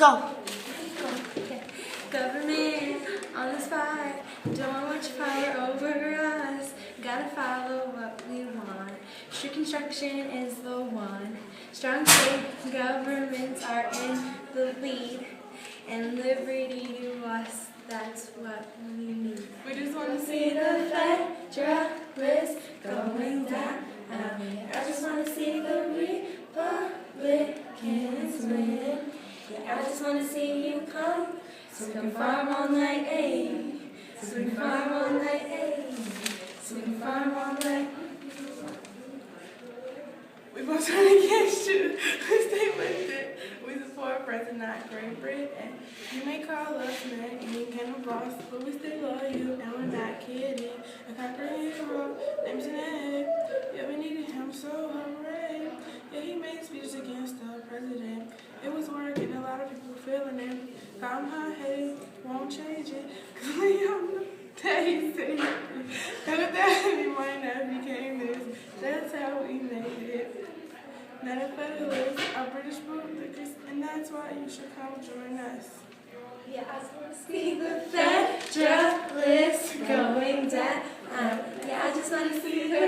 Go. Government on the spot, don't want much power over us. Gotta follow what we want. Strict construction is the one. Strong state governments are in the lead, and liberty to us, that's what we need. We just want to see the Federalists going down. I just want to see the Republicans win. I just want to see you come, so we can farm all night, ayy. So we can farm all night, ayy. So we can farm all night. We both trying to get you. We stay with it. We support President Great Britain. You may call us man, you can a boss, but we still love you, and we're not kidding. A conquering hero, named Sinead. Yeah, we needed him, so hooray. Yeah, he made speeches against the president. It was working, a lot of people feeling it. Got him hot-headed, won't change it. Cause we don't know that he's saying it. And with that, we might not became this. That's how we made it. Not a Federalist, a British Republicans, and that's why you should come join us. Yeah, I just want to see the Federalists going down. Yeah, I just want to see the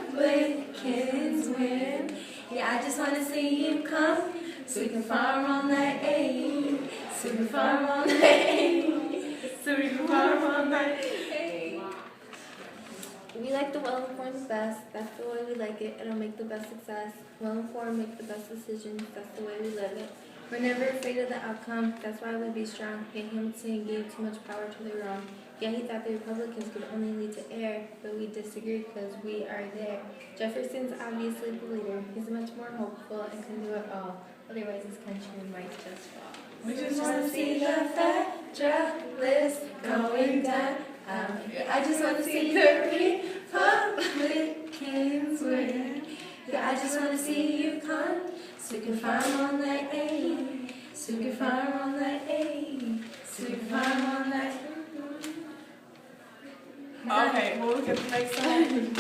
Republicans win. Yeah, I just want to see you come, so we can farm all night, ayy. So we can farm all night, ayy. So we can farm all night, ayy. We like the well-informed best. That's the way we like it. It'll make the best success. Well-informed, make the best decisions. That's the way we live it. We're never afraid of the outcome. That's why we be strong. Yeah, Hamilton gave too much power to the wrong. Yeah, he thought the Republicans could only lead to air, but we disagree because we are there. Jefferson's obviously the leader. He's much more hopeful and can do it all. Otherwise, this country might just fall. We just want to see the Federalists going down. I just want to see the Republicans win. Yeah, I just want to see you come, so we can farm all night, ayy. So we can farm all night, ayy. So we can farm all night. Okay, well, we'll get the next time.